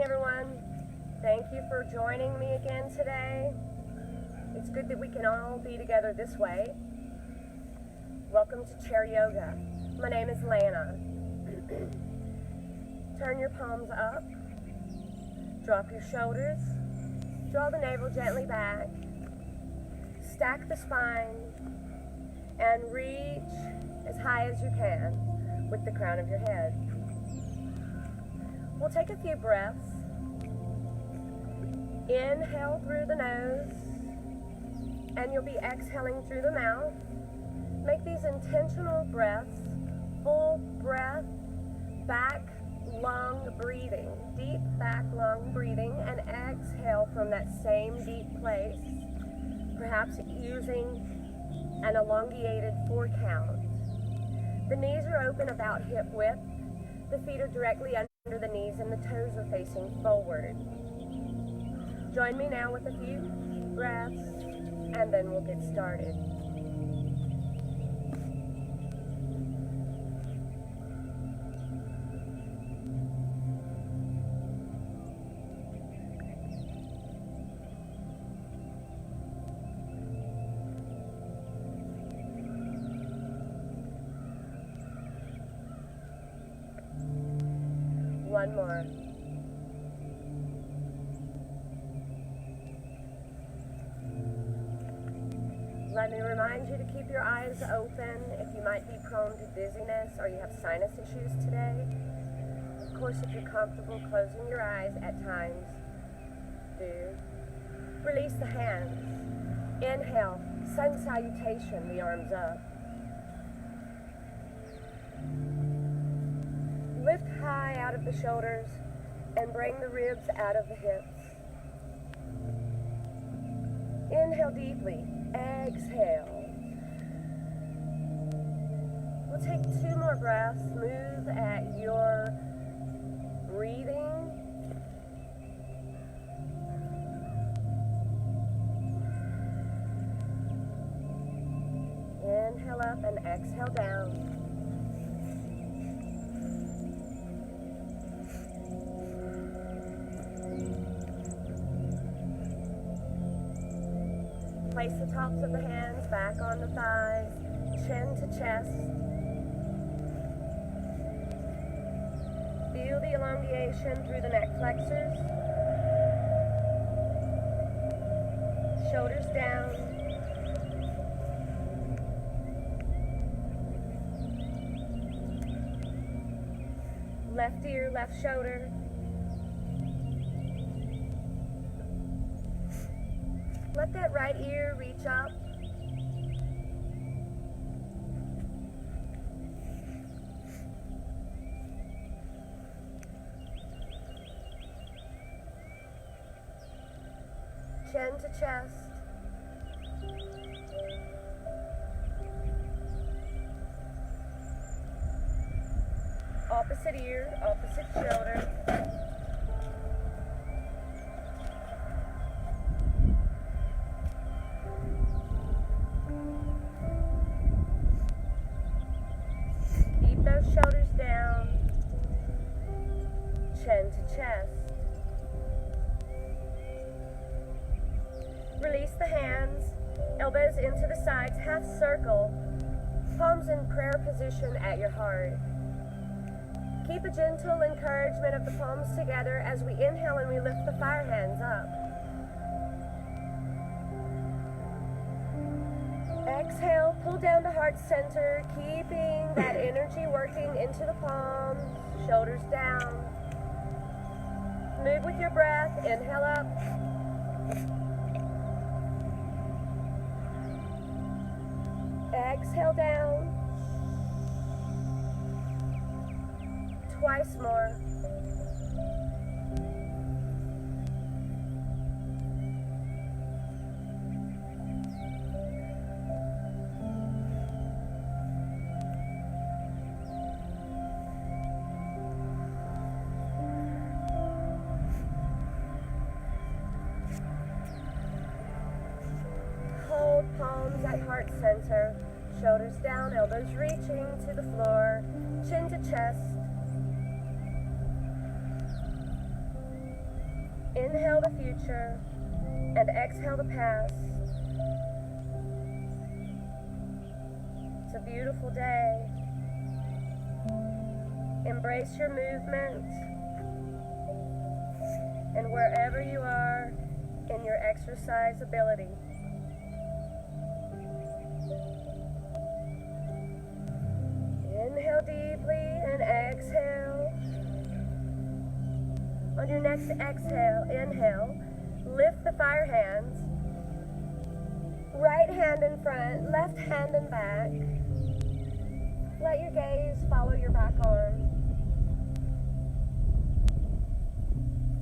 morning, everyone. Thank you for joining me again today. It's good that we can all be together this way. Welcome to Chair Yoga. My name is Lana. Turn your palms up. Drop your shoulders. Draw the navel gently back. Stack the spine. And reach as high as you can with the crown of your head. We'll take a few breaths. Inhale through the nose, and you'll be exhaling through the mouth. Make these intentional breaths, full breath, back lung breathing, deep back lung breathing, and exhale from that same deep place, perhaps using an elongated 4 count. The knees are open about hip width. The feet are directly under the knees and the toes are facing forward. Join me now with a few breaths and then we'll get started. One more. Let me remind you to keep your eyes open if you might be prone to dizziness or you have sinus issues today. Of course, if you're comfortable closing your eyes at times, do. Release the hands. Inhale, sun salutation, the arms up. Lift high out of the shoulders and bring the ribs out of the hips. Inhale deeply. Exhale. We'll take 2 more breaths. Move at your breathing. Inhale up and exhale down. Place the tops of the hands back on the thighs, chin to chest. Feel the elongation through the neck flexors. Shoulders down. Left ear, left shoulder. Let that right ear reach up. Chin to chest. Opposite ear, opposite shoulder. Shoulders down, chin to chest. Release the hands, elbows into the sides, half circle, palms in prayer position at your heart. Keep a gentle encouragement of the palms together as we inhale and we lift the fire hands up. Exhale, pull down to heart center, keeping that energy working into the palms, shoulders down. Move with your breath, inhale up. Exhale down. Twice more. Palms at heart center, shoulders down, elbows reaching to the floor, chin to chest. Inhale the future and exhale the past. It's a beautiful day. Embrace your movement and wherever you are in your exercise ability. Inhale deeply and exhale. On your next exhale, inhale, lift the fire hands. Right hand in front, left hand in back. Let your gaze follow your back arm.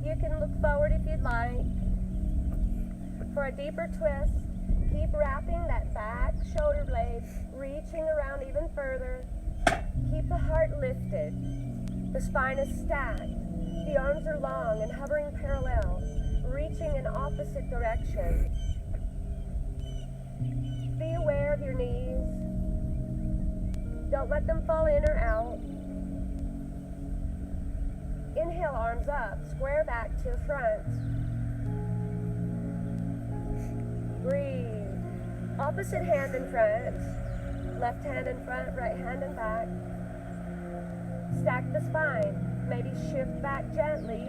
You can look forward if you'd like. For a deeper twist, keep wrapping that back shoulder blade, reaching around even further. Keep the heart lifted. The spine is stacked. The arms are long and hovering parallel, reaching in opposite directions. Be aware of your knees. Don't let them fall in or out. Inhale, arms up, square back to front. Breathe. Opposite hand in front. Left hand in front, right hand in back. Stack the spine. Maybe shift back gently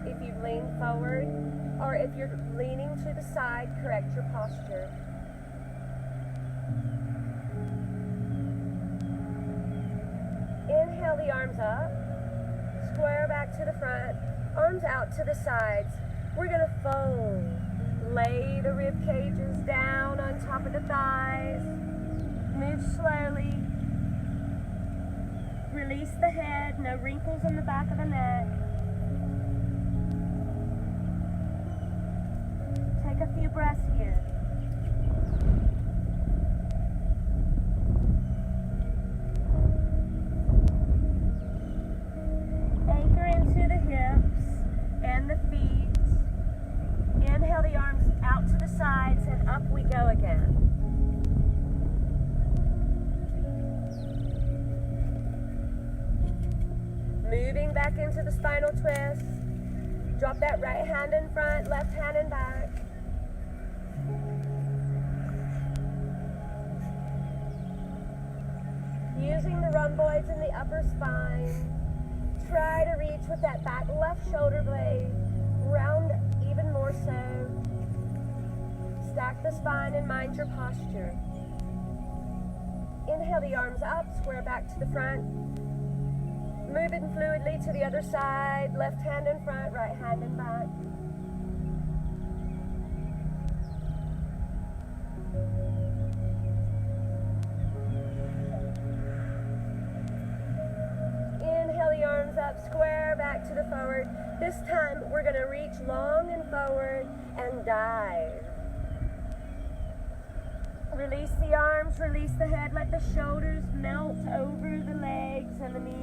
if you lean forward, or if you're leaning to the side, correct your posture. Inhale the arms up, square back to the front, arms out to the sides. We're going to fold. Lay the rib cages down on top of the thighs. Move slowly. Release the head, no wrinkles in the back of the neck. Take a few breaths here. Anchor into the hips and the feet. Inhale the arms out to the sides and up we go again. Moving back into the spinal twist. Drop that right hand in front, left hand in back. Using the rhomboids in the upper spine. Try to reach with that back left shoulder blade. Round even more so. Stack the spine and mind your posture. Inhale the arms up, square back to the front. Moving fluidly to the other side, left hand in front, right hand in back. Inhale the arms up, square back to the forward. This time we're going to reach long and forward and dive. Release the arms, release the head, let the shoulders melt over the legs and the knees.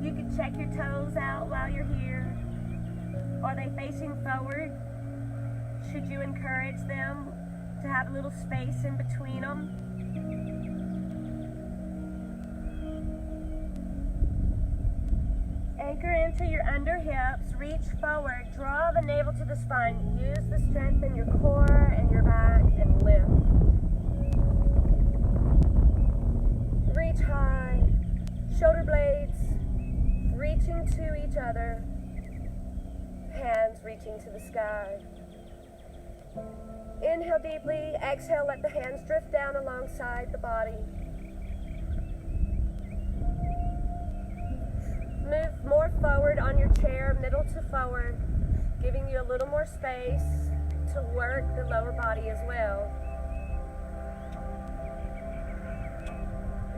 You can check your toes out while you're here. Are they facing forward? Should you encourage them to have a little space in between them? Anchor into your under hips, reach forward, draw the navel to the spine, use the strength in your core and your back and lift. Reach high, shoulder blades reaching to each other, hands reaching to the sky. Inhale deeply, exhale, let the hands drift down alongside the body. Move more forward on your chair, middle to forward, giving you a little more space to work the lower body as well.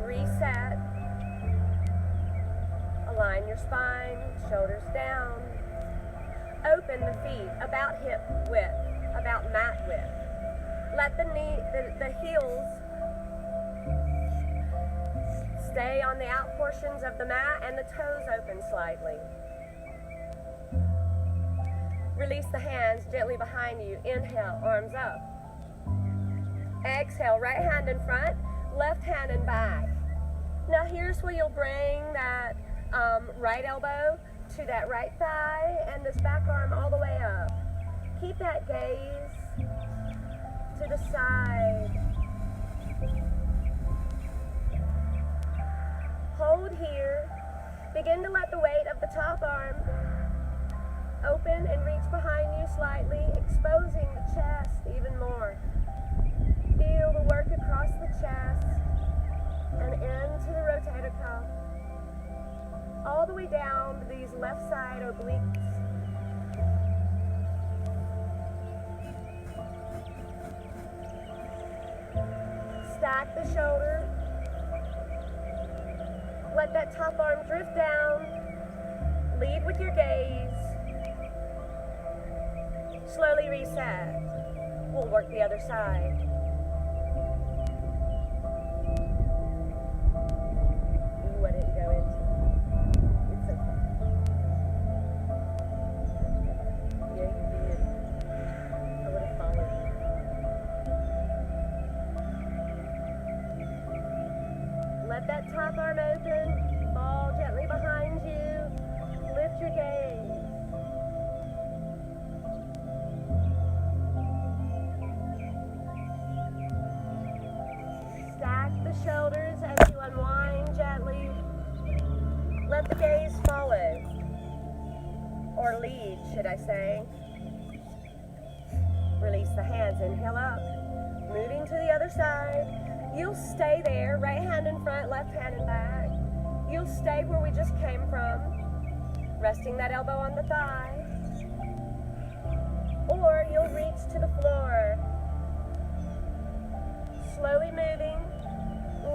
Reset. Align your spine, shoulders down. Open the feet about hip width, about mat width. Let the heels stay on the out portions of the mat and the toes open slightly. Release the hands gently behind you. Inhale, arms up. Exhale, right hand in front, left hand and back. Now here's where you'll bring that right elbow to that right thigh and this back arm all the way up. Keep that gaze to the side. Hold here. Begin to let the weight of the top arm open and reach behind you slightly, exposing the chest even more. Feel the work across the chest and into the rotator cuff, all the way down to these left side obliques. Stack the shoulder. Let that top arm drift down. Lead with your gaze. Slowly reset. We'll work the other side. Ooh, I didn't go into. It's okay. Yeah, you did. I would have followed you. Let that top arm open. Fall gently behind you. Lift your gaze. Shoulders as you unwind gently. Let the gaze follow, or lead, should I say. Release the hands, inhale up. Moving to the other side. You'll stay there, right hand in front, left hand in back. You'll stay where we just came from, resting that elbow on the thigh. Or you'll reach to the floor. Slowly moving.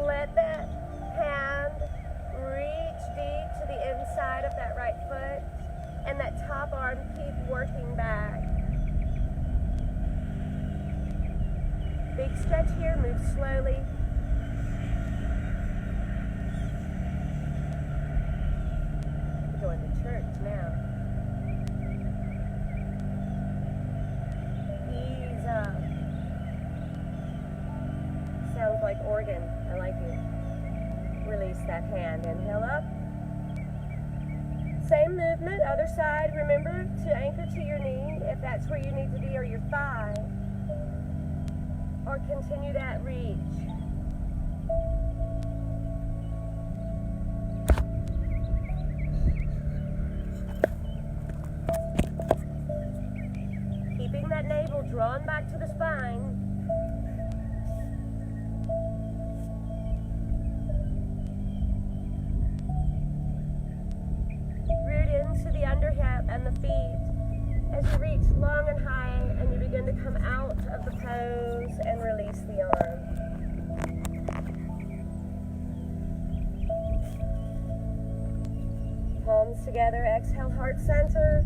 Let that hand reach deep to the inside of that right foot, and that top arm keep working back. Big stretch here, move slowly. We're going to church now. Ease up. Sounds like organ. I like it. Release that hand. Inhale up. Same movement, other side. Remember to anchor to your knee if that's where you need to be, or your thigh. Or continue that reach. Keeping that navel drawn back to the spine. And the feet as you reach long and high and you begin to come out of the pose and release the arm. Palms together, exhale, heart center,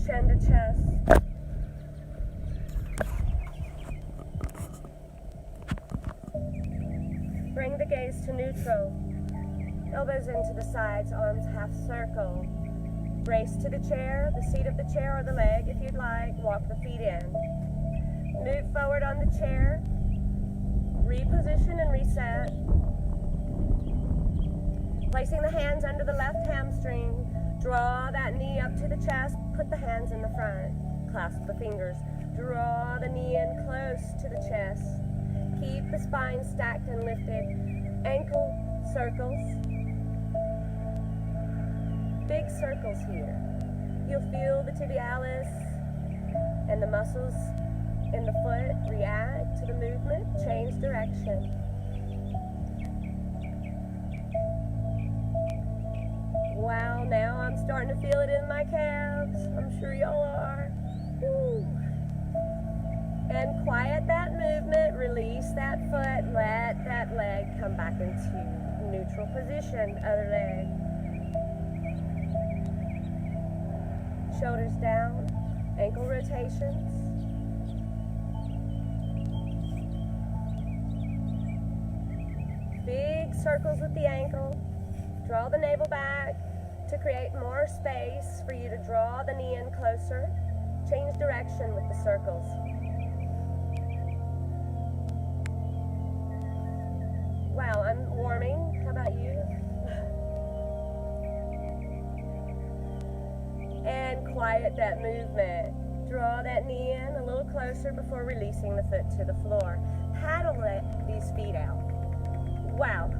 chin to chest. Bring the gaze to neutral. Elbows into the sides, arms half circle. Brace to the chair, the seat of the chair or the leg if you'd like. Walk the feet in. Move forward on the chair. Reposition and reset. Placing the hands under the left hamstring. Draw that knee up to the chest. Put the hands in the front. Clasp the fingers. Draw the knee in close to the chest. Keep the spine stacked and lifted. Ankle circles. Big circles here. You'll feel the tibialis and the muscles in the foot react to the movement, change direction. Wow, now I'm starting to feel it in my calves. I'm sure y'all are. Woo. And quiet that movement, release that foot, let that leg come back into neutral position, other leg. Shoulders down, ankle rotations. Big circles with the ankle. Draw the navel back to create more space for you to draw the knee in closer. Change direction with the circles. quiet that movement. Draw that knee in a little closer before releasing the foot to the floor. Paddle these feet out. Wow.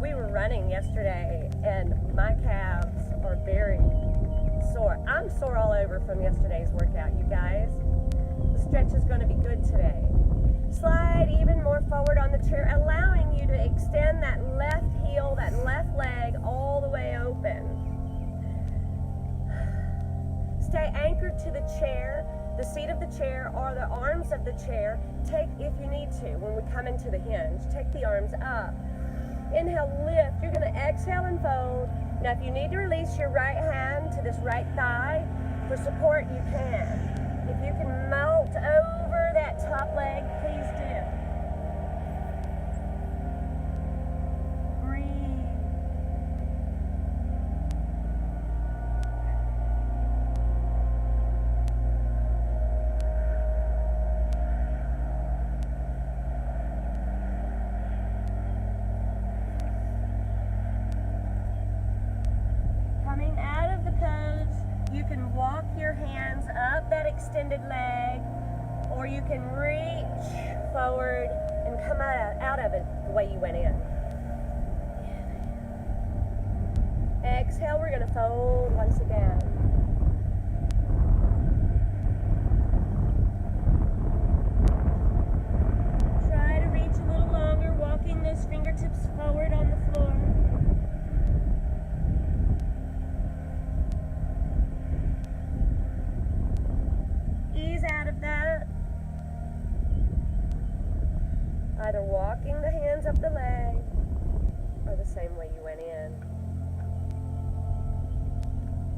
We were running yesterday and my calves are very sore. I'm sore all over from yesterday's workout, you guys. The stretch is going to be good today. Slide even more forward on the chair, allowing you to extend that left heel, that left leg all the way open. Stay anchored to the chair, the seat of the chair, or the arms of the chair. Take, if you need to, when we come into the hinge, take the arms up. Inhale, lift. You're going to exhale and fold. Now, if you need to release your right hand to this right thigh for support, you can. If you can melt over that top leg, please do. Breathe. Coming out of the pose, you can walk your hands up that extended leg, or you can reach forward and come out of it the way you went in. Exhale, we're going to fold once again. Try to reach a little longer, walking those fingertips forward on the floor. Ease out of that. Either walking the hands up the leg or the same way you went in.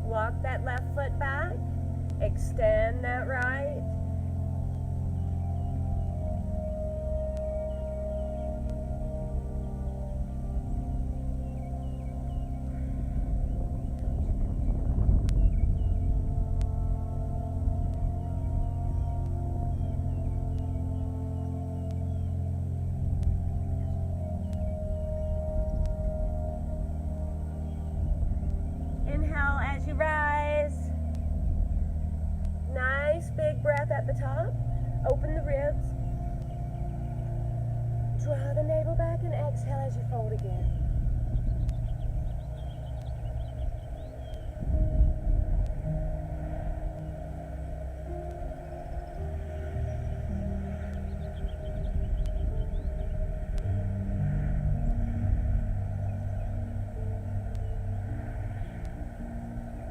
Walk that left foot back. Extend that right. Inhale as you rise. Nice big breath at the top. Open the ribs. Draw the navel back and exhale as you fold again.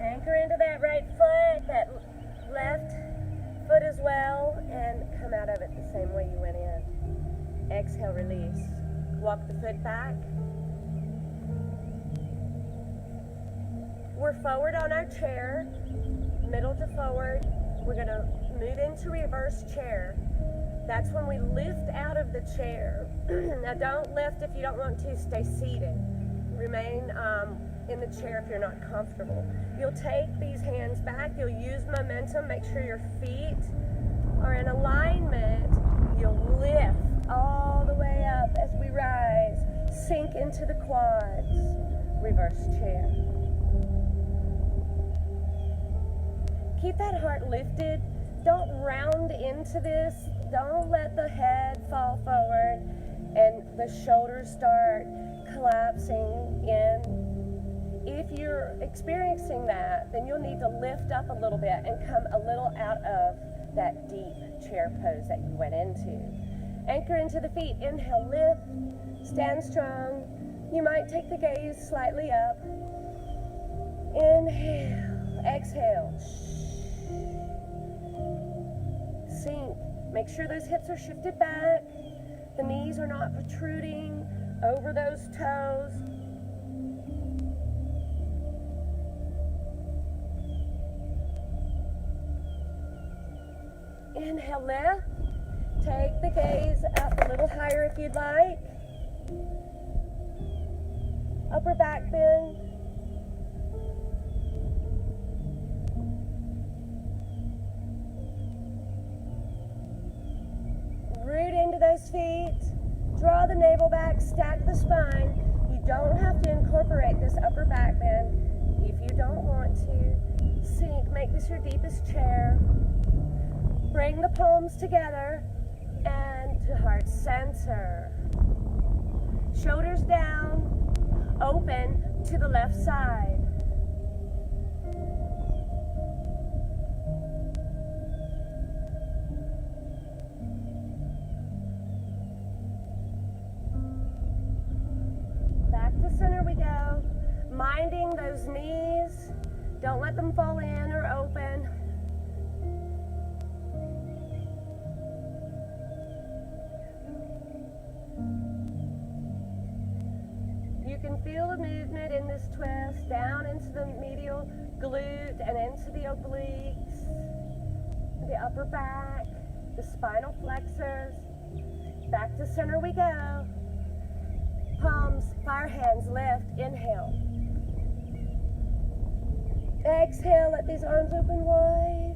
Anchor into that right foot, that left foot as well, and come out of it the same way you went in. Exhale, release. Walk the foot back. We're forward on our chair, middle to forward. We're going to move into reverse chair. That's when we lift out of the chair. Now don't lift if you don't want to. Stay seated. Remain in the chair if you're not comfortable. You'll take these hands back. You'll use momentum. Make sure your feet are in alignment. You'll lift all the way up as we rise. Sink into the quads. Reverse chair. Keep that heart lifted. Don't round into this. Don't let the head fall forward and the shoulders start collapsing in. If you're experiencing that, then you'll need to lift up a little bit and come a little out of that deep chair pose that you went into. Anchor into the feet. Inhale, lift. Stand strong. You might take the gaze slightly up. Inhale. Exhale. Sink. Make sure those hips are shifted back. The knees are not protruding over those toes. Inhale, lift. Take the gaze up a little higher if you'd like. Upper back bend. Root into those feet. Draw the navel back, stack the spine. You don't have to incorporate this upper back bend if you don't want to. Sink, make this your deepest chair. Bring the palms together and to heart center. Shoulders down, open to the left side. Back to center we go. Minding those knees. Don't let them fall in or open. You can feel the movement in this twist down into the medial glute and into the obliques, the upper back, the spinal flexors. Back to center we go. Palms, fire hands, lift, inhale. Exhale, let these arms open wide.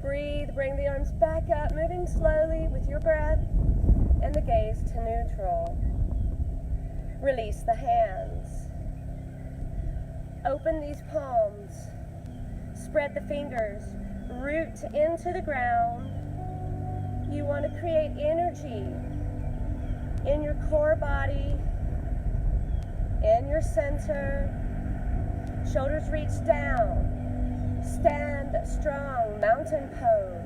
Breathe, bring the arms back up, moving slowly with your breath and the gaze to neutral. Release the hands. Open these palms. Spread the fingers. Root into the ground. You want to create energy in your core body, in your center. Shoulders reach down. Stand strong, mountain pose.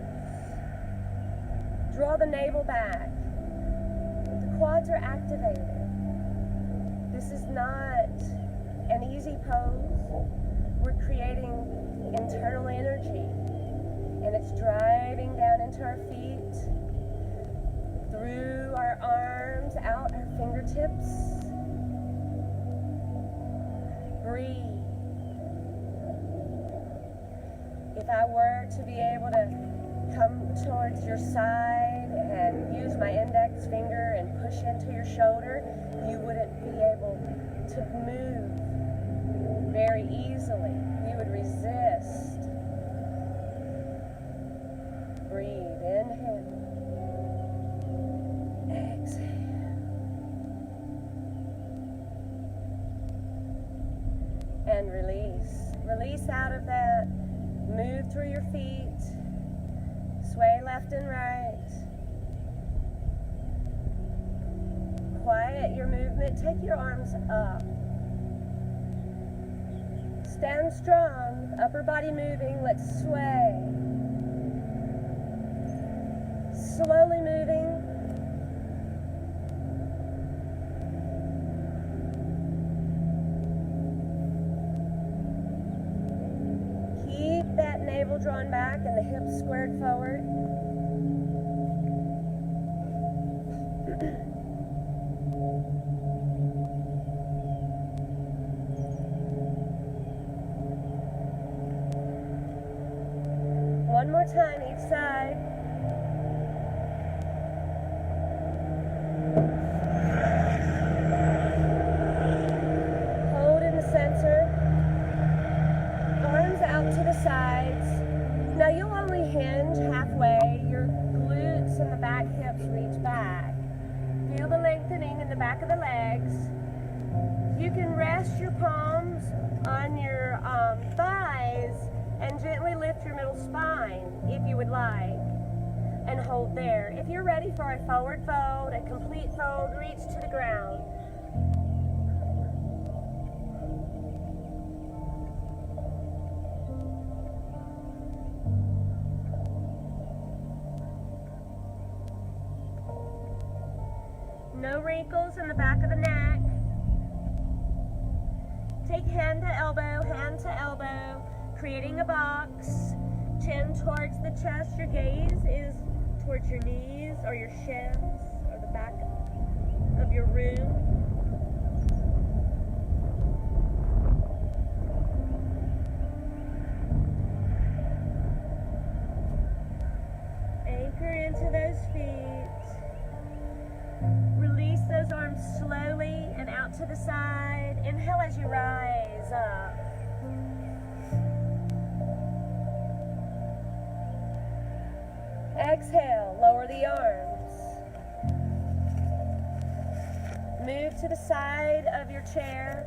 Draw the navel back. The quads are activated. This is not an easy pose. We're creating internal energy, and it's driving down into our feet, through our arms, out our fingertips. Breathe. If I were to be able to come towards your side and use my index finger and push into your shoulder, you wouldn't be able to move very easily. You would resist. Breathe. Inhale. Exhale. And release. Release out of that. Move through your feet. Sway left and right. Quiet your movement. Take your arms up. Stand strong. Upper body moving. Let's sway. Slowly moving. Keep that navel drawn back and the hips squared forward. One more time each side. Hold in the center. Arms out to the sides. Now you'll only hinge halfway. Your glutes and the back hips reach back. Feel the lengthening in the back of the legs. You can rest your palms on your thighs and gently lift your middle spine if you would like, and hold there. If you're ready for a forward fold, a complete fold, reach to the ground. No wrinkles in the back of the neck. Take hand to elbow, creating a box. Chin towards the chest. Your gaze is towards your knees or your shins or the back of your room. Anchor into those feet. Release those arms slowly and out to the side. Inhale as you rise up. Exhale, lower the arms. Move to the side of your chair.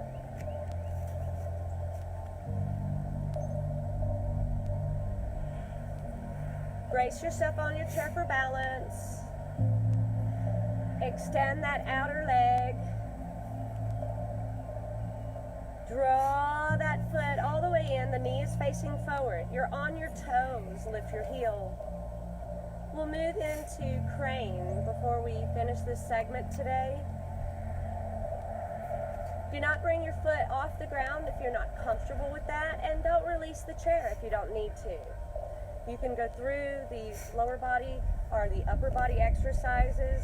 Brace yourself on your chair for balance. Extend that outer leg. Draw that foot all the way in. The knee is facing forward. You're on your toes. Lift your heel. We'll move into crane before we finish this segment today. Do not bring your foot off the ground if you're not comfortable with that, and don't release the chair if you don't need to. You can go through these lower body or the upper body exercises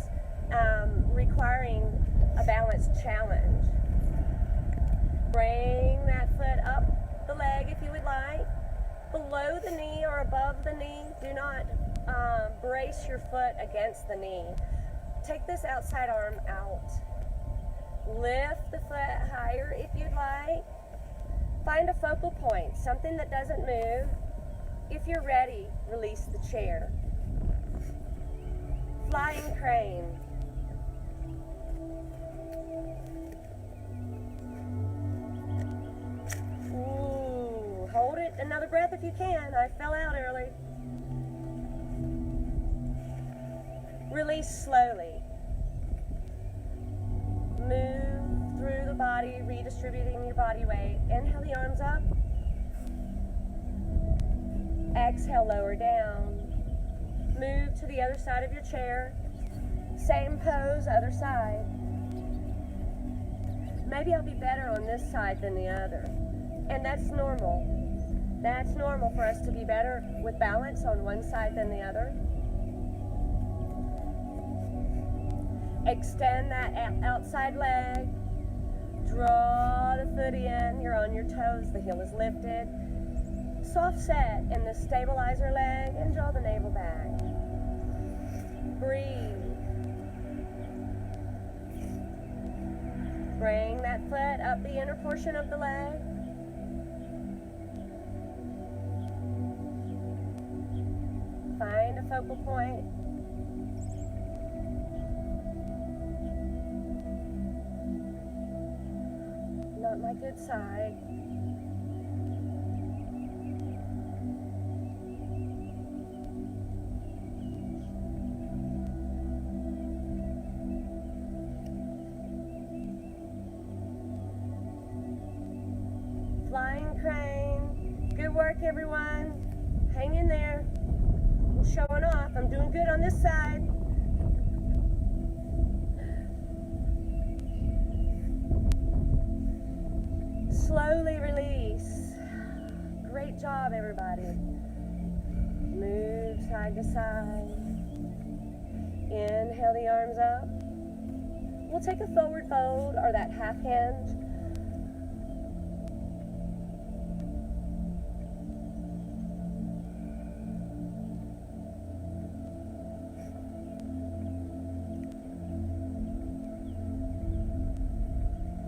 requiring a balance challenge. Bring that foot up the leg if you would like. Below the knee or above the knee, do not brace your foot against the knee. Take this outside arm out. Lift the foot higher if you'd like. Find a focal point, something that doesn't move. If you're ready, release the chair. Flying crane. Ooh, hold it. Another breath if you can. I fell out early. Release slowly. Move through the body, redistributing your body weight. Inhale the arms up. Exhale, lower down. Move to the other side of your chair. Same pose, other side. Maybe I'll be better on this side than the other. And that's normal. That's normal for us to be better with balance on one side than the other. Extend that outside leg. Draw the foot in. You're on your toes. The heel is lifted. Soft set in the stabilizer leg and draw the navel back. Breathe. Bring that foot up the inner portion of the leg. Find a focal point. Not my good side. Flying crane. Good work, everyone. Hang in there. I'm showing off. I'm doing good on this side. Slowly release. Great job, everybody. Move side to side. Inhale the arms up. We'll take a forward fold or that half hinge.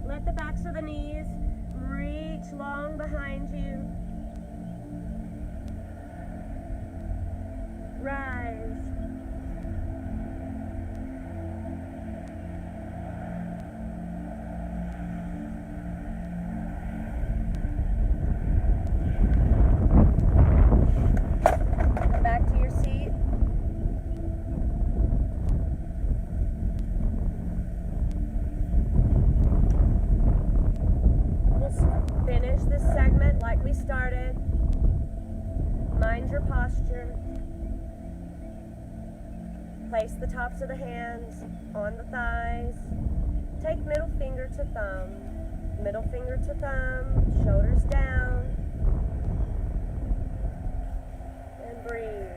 Let the backs of the knees reach long behind you. Rise. Come back to your seat. We'll finish this segment like we started. Mind your posture. Place the tops of the hands on the thighs. Take middle finger to thumb. Middle finger to thumb. Shoulders down. And breathe.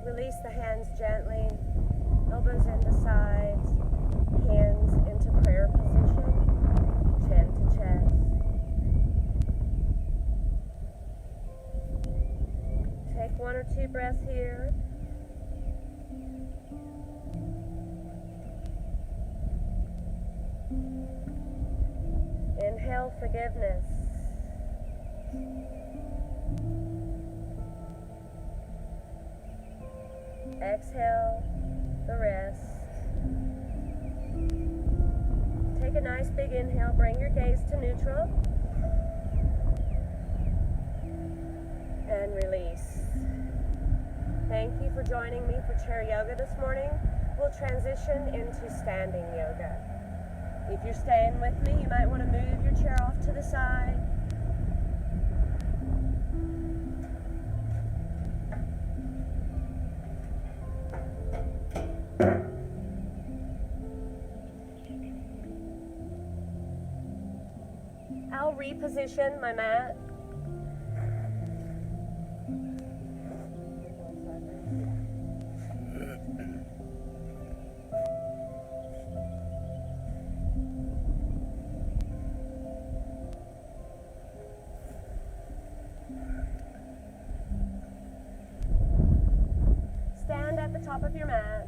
Release the hands gently, elbows into sides. hands into prayer position, chin to chest. Take 1 or 2 breaths here. Inhale forgiveness. Exhale the rest. Take a nice big inhale. Bring your gaze to neutral. And release. Thank you for joining me for chair yoga this morning. We'll transition into standing yoga. If you're staying with me, you might want to move your chair off to the side. I'll reposition my mat. Stand at the top of your mat.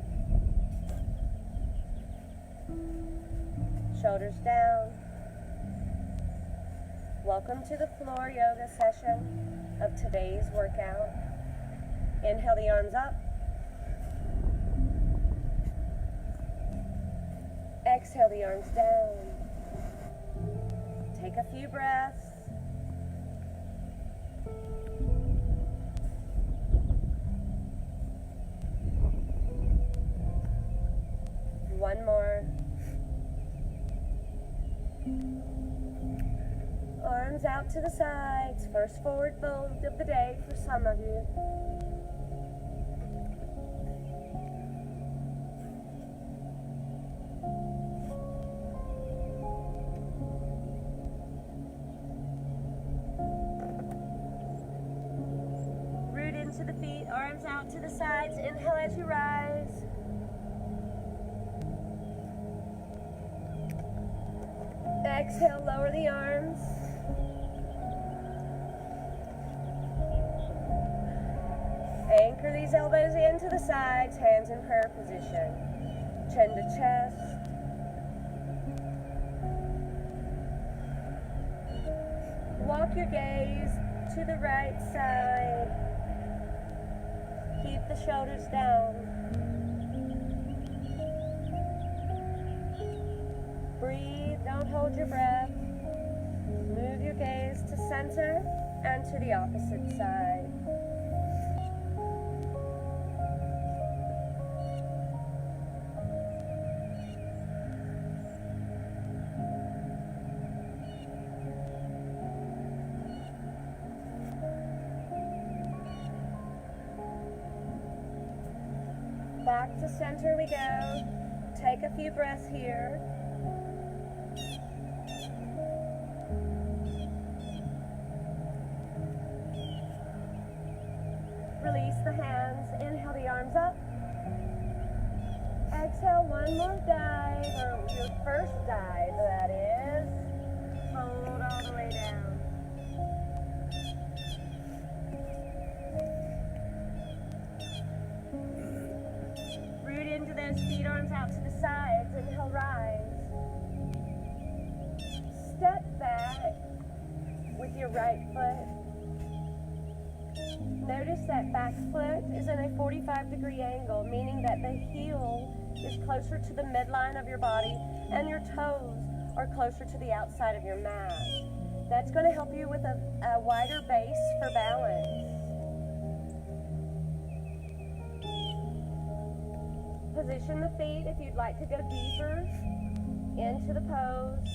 Shoulders down. Welcome to the floor yoga session of today's workout. Inhale the arms up. Exhale the arms down. Take a few breaths. One more. Arms out to the sides. First forward fold of the day for some of you. Root into the feet. Arms out to the sides. Inhale as you rise. Exhale, lower the arms. Anchor these elbows into the sides, hands in prayer position. Chin to chest. Walk your gaze to the right side. Keep the shoulders down. Breathe, don't hold your breath. Move your gaze to center and to the opposite side. Back to center we go. Take a few breaths here. Release the hands. Inhale the arms up. Exhale, one more dive, or your first dive, that is. Hold all the way down. Root into those feet, arms out to the sides. Inhale, rise. Step back with your right foot. Notice that back foot is in a 45-degree angle, meaning that the heel is closer to the midline of your body and your toes are closer to the outside of your mat. That's going to help you with a wider base for balance. Position the feet if you'd like to go deeper into the pose.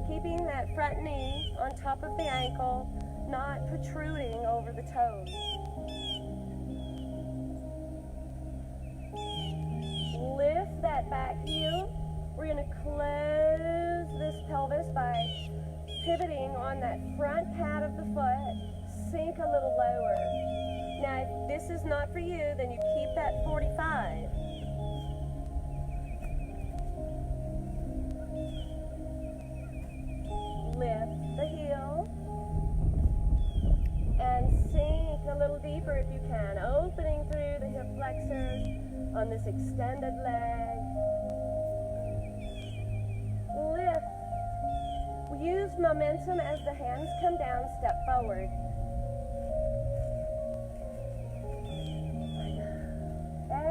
Keeping that front knee on top of the ankle, not protruding over the toes. Lift that back heel. We're going to close this pelvis by pivoting on that front pad of the foot. Sink a little lower. Now, if this is not for you, then you keep that 45. little deeper if you can, opening through the hip flexors on this extended leg. Lift. Use momentum as the hands come down, step forward.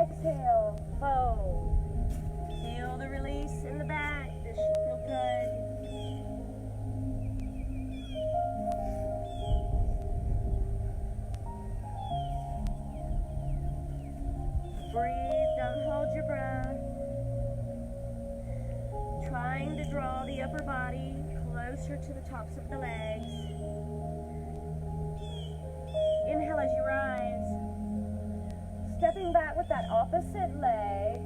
Exhale, fold. Feel the release in the back. This should feel good. Breathe, don't hold your breath. Trying to draw the upper body closer to the tops of the legs. Inhale as you rise. Stepping back with that opposite leg.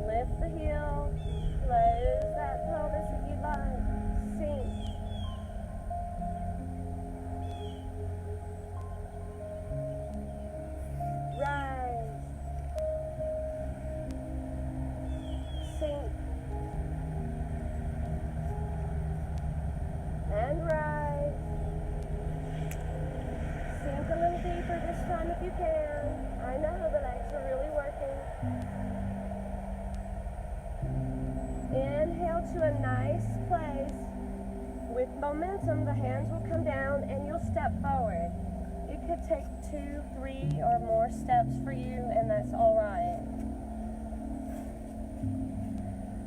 Lift the heel. Close that pelvis if you'd like. Sink. Rise. Sink. And rise. Sink a little deeper this time if you can. I know the legs are really working. Inhale to a nice place. With momentum, the hands will come down and you'll step forward. It could take 2, 3, or more steps for you, and that's all right.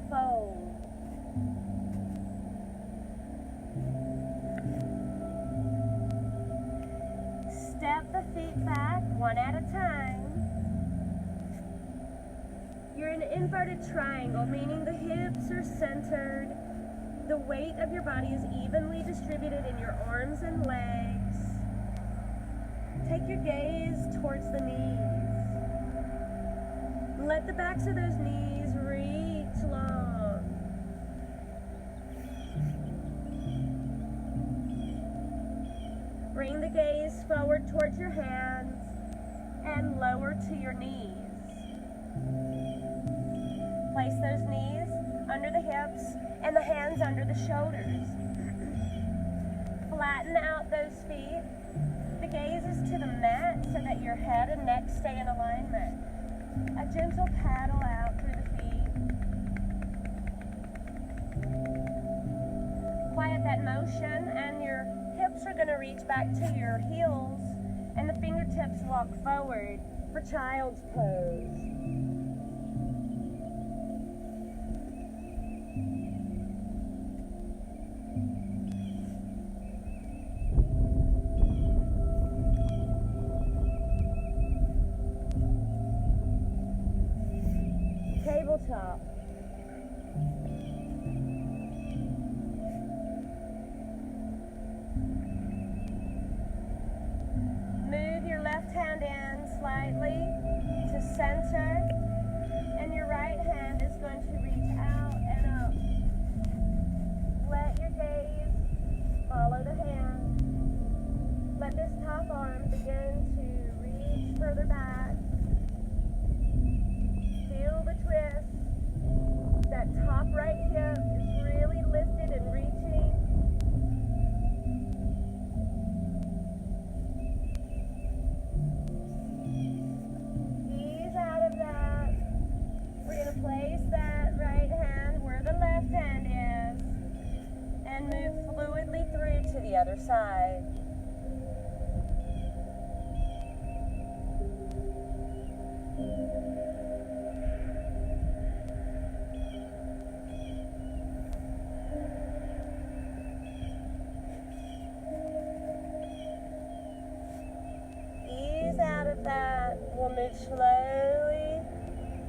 Fold. Step the feet back one at a time. You're in an inverted triangle, meaning the hips are centered. The weight of your body is evenly distributed in your arms and legs. Take your gaze towards the knees. Let the backs of those knees reach long. Bring the gaze forward towards your hands and lower to your knees. Place those knees under the hips and the hands under the shoulders. Flatten out those feet. The gaze is to the mat so that your head and neck stay in alignment. A gentle paddle out through the feet. Quiet that motion, and your hips are going to reach back to your heels, and the fingertips walk forward for child's pose. Tabletop. Move your left hand in slightly to center, and your right hand is going to reach out and up. Let your gaze follow the hand. Let this top arm begin to reach further back. Feel the twist. That top right hip is really lifted and reaching. Ease out of that. We're going to place that right hand where the left hand is and move fluidly through to the other side. Out of that, we'll move slowly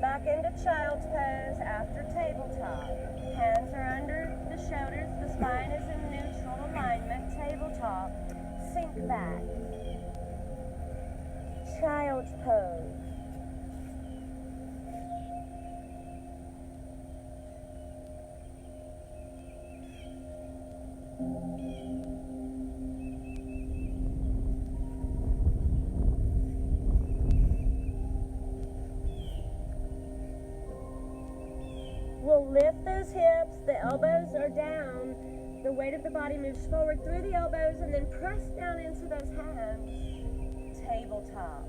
back into child's pose after tabletop. Hands are under the shoulders, the spine is in neutral alignment. Tabletop, sink back. Child's pose. We'll lift those hips, the elbows are down, the weight of the body moves forward through the elbows, and then press down into those hands. Tabletop.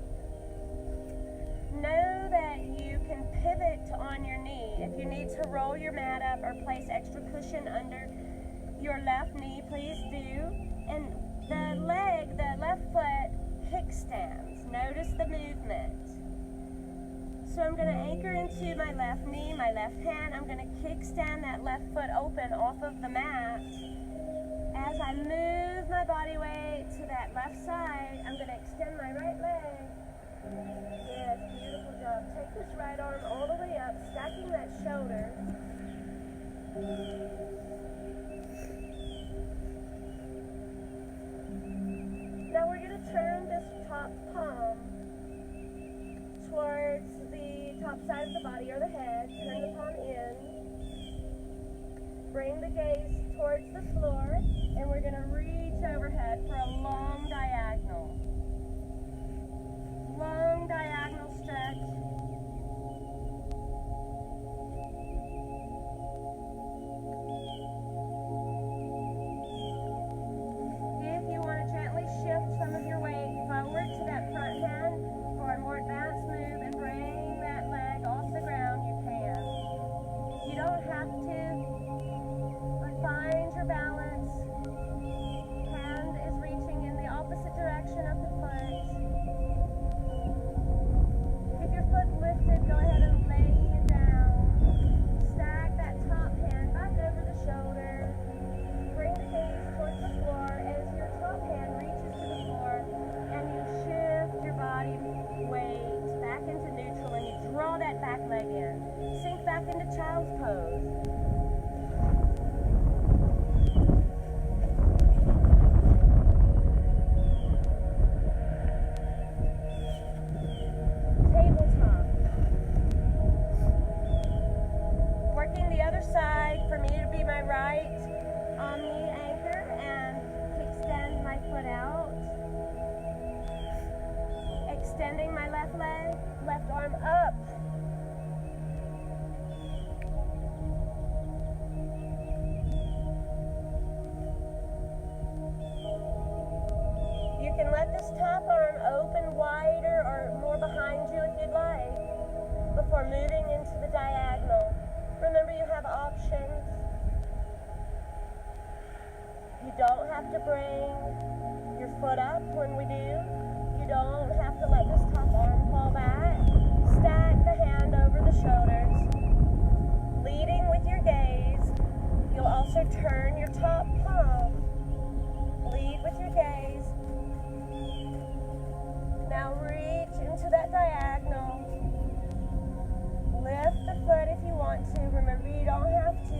Know that you can pivot on your knee. If you need to roll your mat up or place extra cushion under your left knee, please do. And the left foot kickstands. Notice the movement. So I'm going to anchor into my left knee, my left hand. I'm going to kickstand that left foot open off of the mat. As I move my body weight to that left side, I'm going to extend my right leg. Yes, beautiful job. Take this right arm all the way up, stacking that shoulder. Now we're going to turn this top palm towards the top side of the body or the head. Turn the palm in. Bring the gaze towards the floor, and we're going to reach overhead for a long diagonal. Long diagonal stretch. If you want to gently shift some of your weight forward to that front hand for a more advanced move and bring that leg off the ground, you can. You don't have to, but find your balance. Hand is reaching in the opposite direction of the foot. Lifted, go ahead and lay it down. Stack that top hand back over the shoulder. Bring the gaze towards the floor as your top hand reaches to the floor, and you shift your body weight back into neutral, and you draw that back leg in. Sink back into child's pose. For me to be my right on the anchor and extend my foot out. Extending my left leg, left arm up. You can let this top arm open wider or more behind you if you'd like before moving into the diagonal. Remember, you have options. You don't have to bring your foot up when we do. You don't have to let this top arm fall back. Stack the hand over the shoulders. Leading with your gaze. You'll also turn your top palm. Lead with your gaze. Now reach into that diagonal. Lift the foot if you want to. Remember, you don't have to.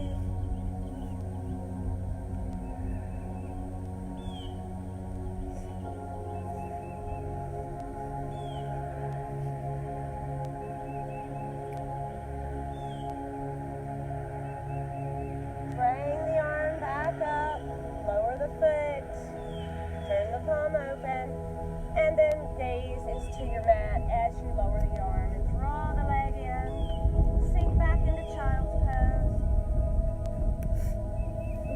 Bring the arm back up. Lower the foot. Turn the palm open. And then gaze into your mat as you lower the arm and draw the leg in. Sink back into child's pose.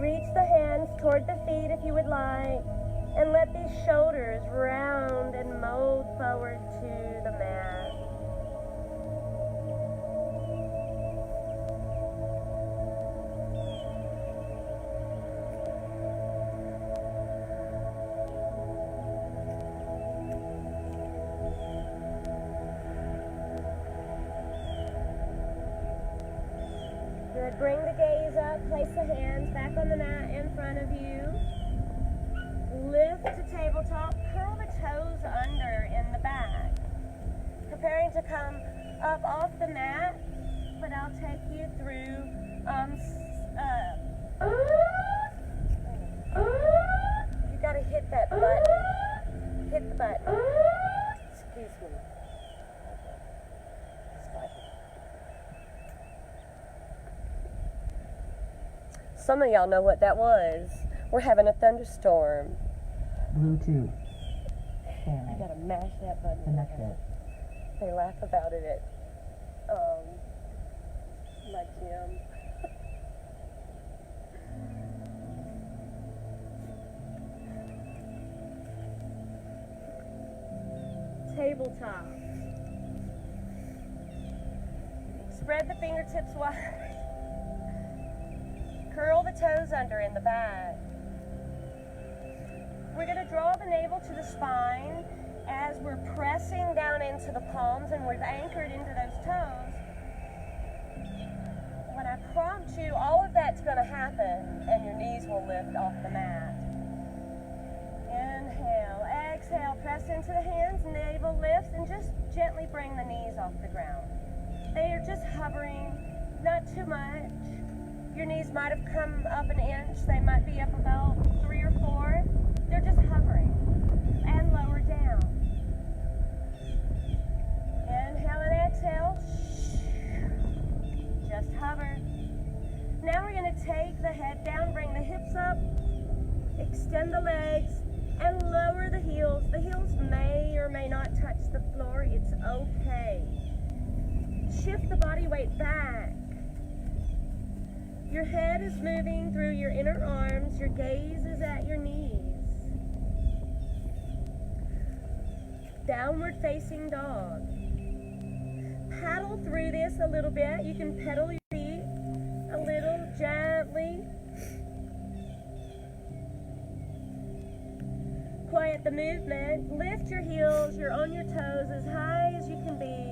Reach the hands toward the feet if you would like, and let these shoulders round and mold forward to the mat. Good. Bring the gaze up, place the hands back on the mat in front of you. Lift to tabletop, curl the toes under in the back. Preparing to come up off the mat, but I'll take you through you gotta hit that button. Hit the button. Excuse me. Some of y'all know what that was. We're having a thunderstorm. Bluetooth. I gotta mash that button. Connect it. They laugh about it at My Jim. Tabletop. Spread the fingertips wide. Curl the toes under in the back. We're going to draw the navel to the spine as we're pressing down into the palms and we've anchored into those toes. When I prompt you, all of that's going to happen and your knees will lift off the mat. Inhale, exhale, press into the hands, navel lifts, and just gently bring the knees off the ground. They are just hovering, not too much. Your knees might have come up an inch, they might be up about 3 or 4. They're just hovering and lower down. Inhale and exhale. Just hover. Now we're going to take the head down, bring the hips up, extend the legs, and lower the heels. The heels may or may not touch the floor. It's okay. Shift the body weight back. Your head is moving through your inner arms. Your gaze is at your knees. Downward facing dog. Paddle through this a little bit. You can pedal your feet a little gently. Quiet the movement. Lift your heels. You're on your toes as high as you can be.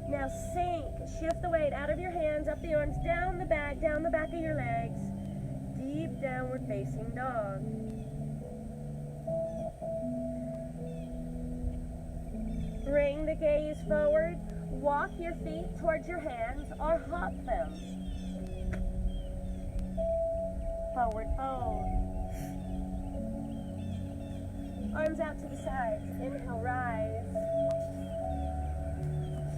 Now sink. Shift the weight out of your hands, up the arms, down the back of your legs. Deep downward facing dog. Bring the gaze forward. Walk your feet towards your hands or hop them. Forward fold. Arms out to the sides. Inhale, rise.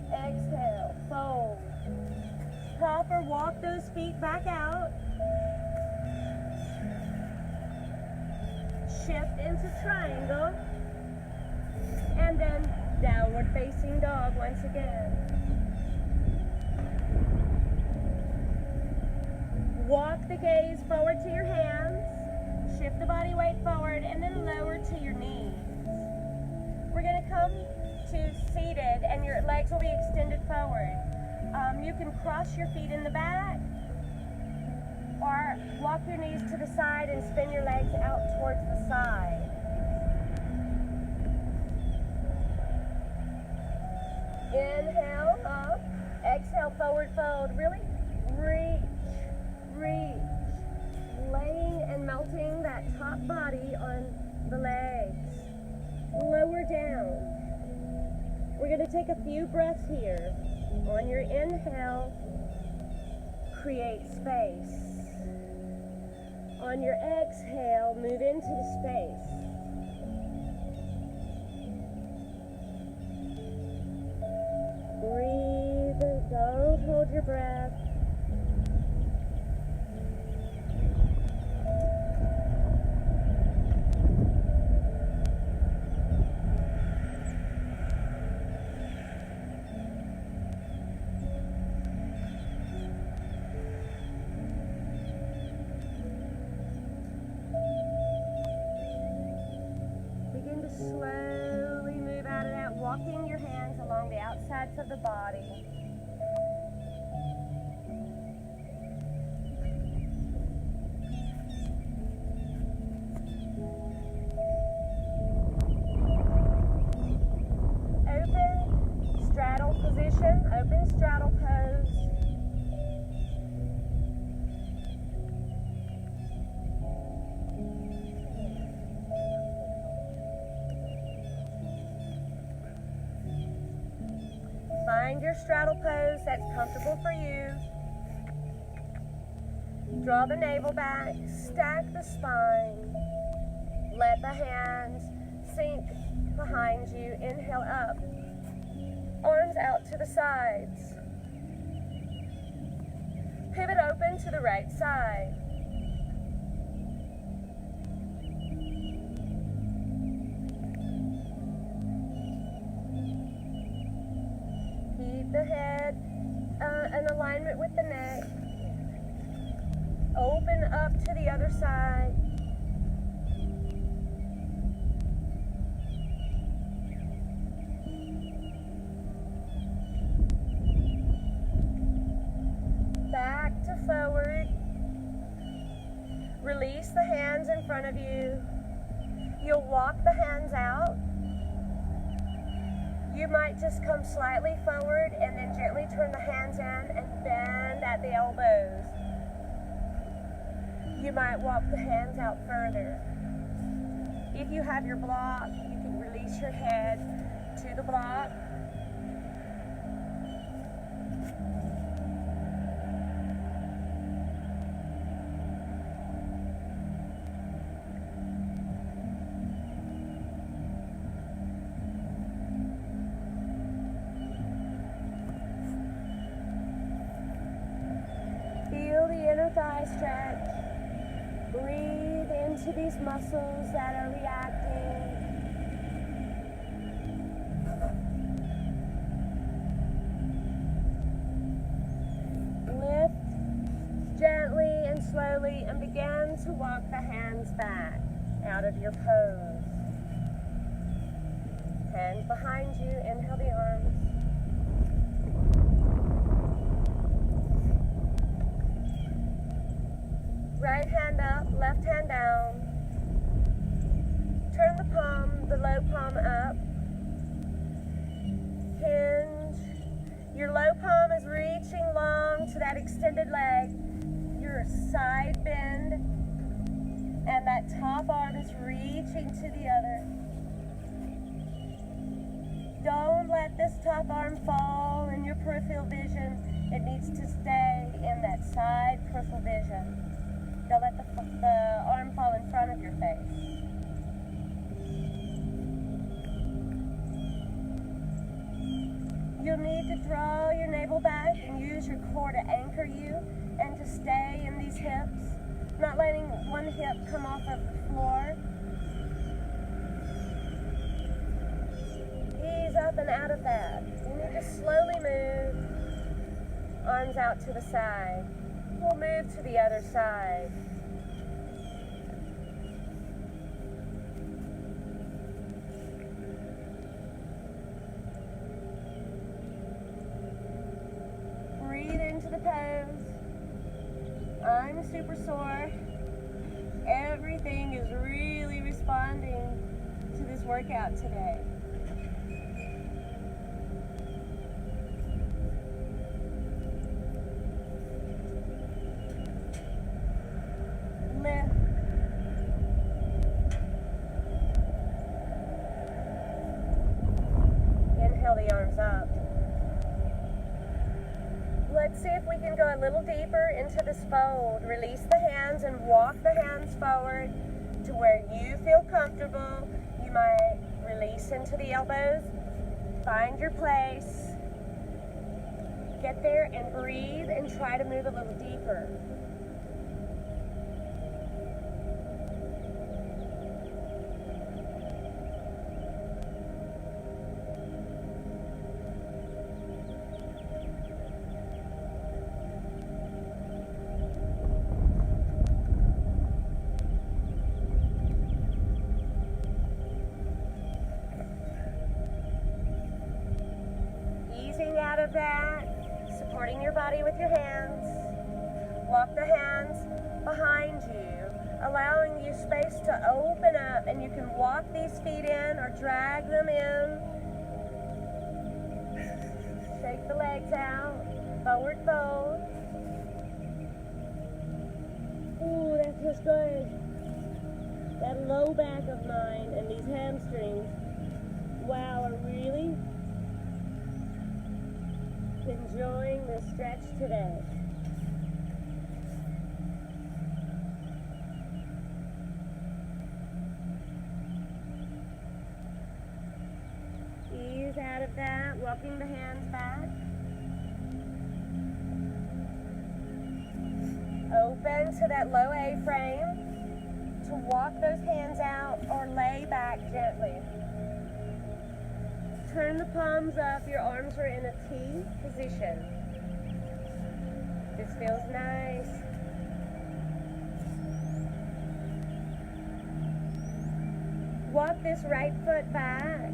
Exhale, fold. Hop or walk those feet back out. Shift into triangle. And then downward facing dog once again. Walk the gaze forward to your hands. Shift the body weight forward and then lower to your knees. We're going to come to seated and your legs will be extended forward. You can cross your feet in the back or walk your knees to the side and spin your legs out towards the side. Inhale, up. Exhale, forward fold. Really reach. Laying and melting that top body on the legs. Lower down. We're going to take a few breaths here. On your inhale, create space. On your exhale, move into the space. Breathe. Don't hold your breath. Slowly move out of that, walking your hands along the outsides of the body. Open straddle position, open straddle pose. Find your straddle pose that's comfortable for you. Draw the navel back, stack the spine. Let the hands sink behind you. Inhale up. Arms out to the sides. Pivot open to the right side. Keep the head in alignment with the neck. Open up to the other side. Back to forward. Release the hands in front of you. You'll walk the hands out. You might just come slightly forward and then gently turn the hands in and bend at the elbows. You might walk the hands out further. If you have your block, you can release your head to the block. Feel the inner thigh stretch. Breathe into these muscles that are reacting. Lift gently and slowly and begin to walk the hands back out of your pose. Hands behind you, inhale the arms. Right hand up, left hand down. Turn the palm, the low palm up. Hinge. Your low palm is reaching long to that extended leg. Your side bend. And that top arm is reaching to the other. Don't let this top arm fall in your peripheral vision. It needs to stay in that side peripheral vision. Don't let the arm fall in front of your face. You'll need to draw your navel back and use your core to anchor you and to stay in these hips, not letting one hip come off of the floor. Ease up and out of that. You need to slowly move. Arms out to the side. We'll move to the other side. Breathe into the pose. I'm super sore. Everything is really responding to this workout today. Lift. Inhale the arms up. Let's see if we can go a little deeper into this fold. Release the hands and walk the hands forward to where you feel comfortable. You might release into the elbows. Find your place. Get there and breathe and try to move a little deeper. Out of that, supporting your body with your hands. Walk the hands behind you, allowing you space to open up, and you can walk these feet in or drag them in. Shake the legs out, forward fold. Ooh, that feels good. That low back of mine and these hamstrings, wow, are really enjoying the stretch today. Ease out of that, walking the hands back. Open to that low A-frame to walk those hands out or lay back gently. Turn the palms up, your arms are in a T position. This feels nice. Walk this right foot back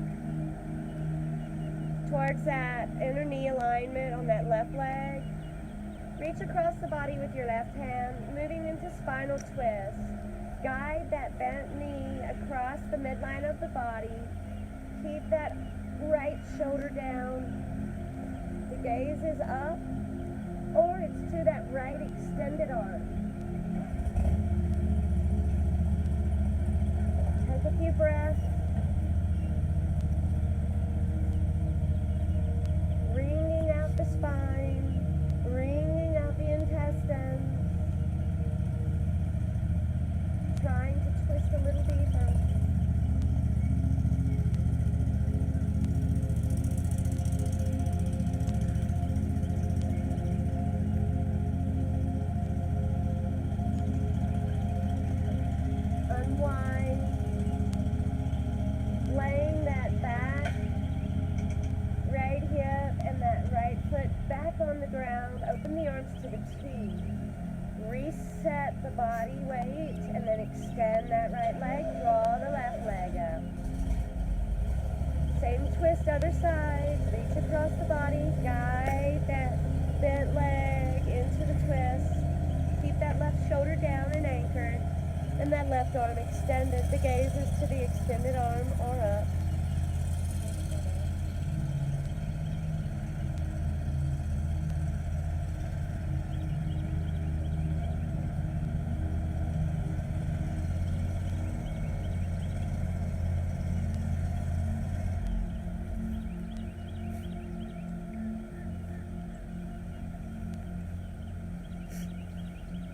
towards that inner knee alignment on that left leg. Reach across the body with your left hand, moving into spinal twist. Guide that bent knee across the midline of the body. Keep that right shoulder down. The gaze is up, or it's to that right extended arm. Take a few breaths. Wringing out the spine, wringing out the intestines. Trying to twist a little deeper. Unwind. Laying that back, right hip, and that right foot back on the ground. Open the arms to the T. Reset the body weight, and then extend that right leg. Draw the left leg up. Same twist, other side. Reach across the body. Guide that bent leg into the twist. Keep that left shoulder down and anchored. And that left arm extended. The gaze is to the extended arm or up.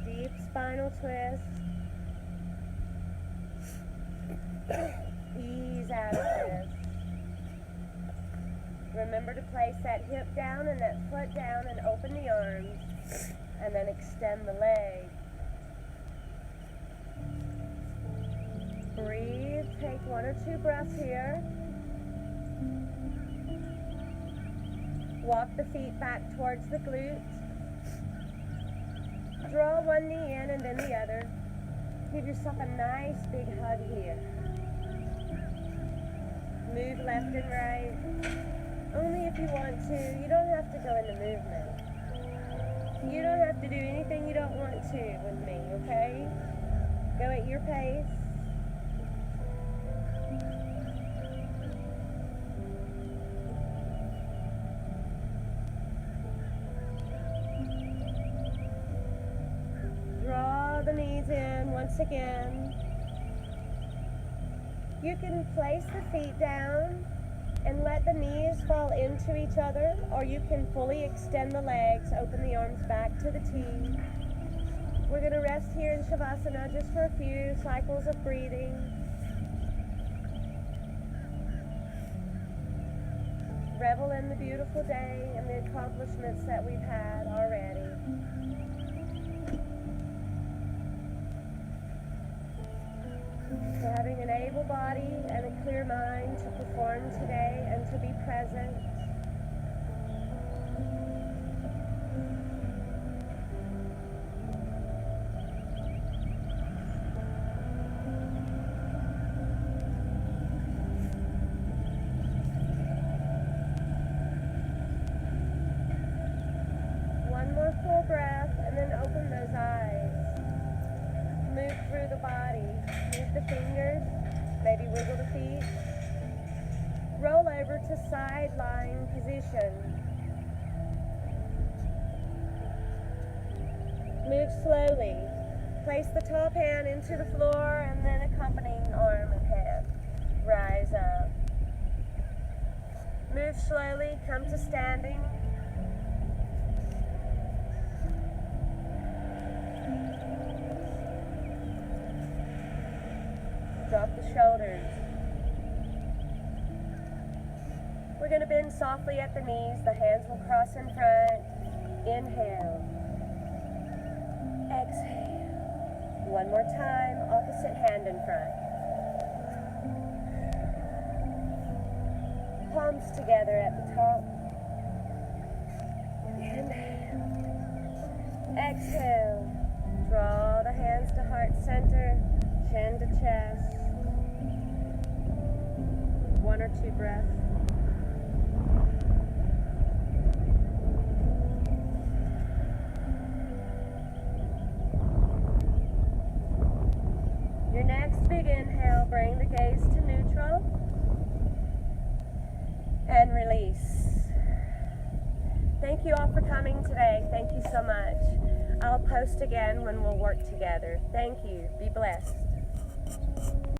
Deep spinal twist. Ease out of this. Remember to place that hip down and that foot down and open the arms, and then extend the leg. Breathe. Take 1 or 2 breaths here. Walk the feet back towards the glutes. Draw one knee in and then the other. Give yourself a nice big hug here. Move left and right. Only if you want to. You don't have to go into movement. You don't have to do anything you don't want to with me, okay? Go at your pace. Draw the knees in once again. You can place the feet down and let the knees fall into each other, or you can fully extend the legs, open the arms back to the T. We're going to rest here in Shavasana just for a few cycles of breathing. Revel in the beautiful day and the accomplishments that we've had already. For having an able body and a clear mind to perform today and to be present. One more full breath and then open those eyes. Move through the body. Move the fingers. Maybe wiggle the feet. Roll over to side lying position. Move slowly. Place the top hand into the floor and then accompanying arm and hand. Rise up. Move slowly. Come to standing. Drop the shoulders. We're going to bend softly at the knees. The hands will cross in front. Inhale. Exhale. One more time. Opposite hand in front. Palms together at the top. Inhale. Exhale. Draw the hands to heart center, chin to chest. 1 or 2 breaths. Your next big inhale, bring the gaze to neutral and release. Thank you all for coming today. Thank you so much. I'll post again when we'll work together. Thank you. Be blessed.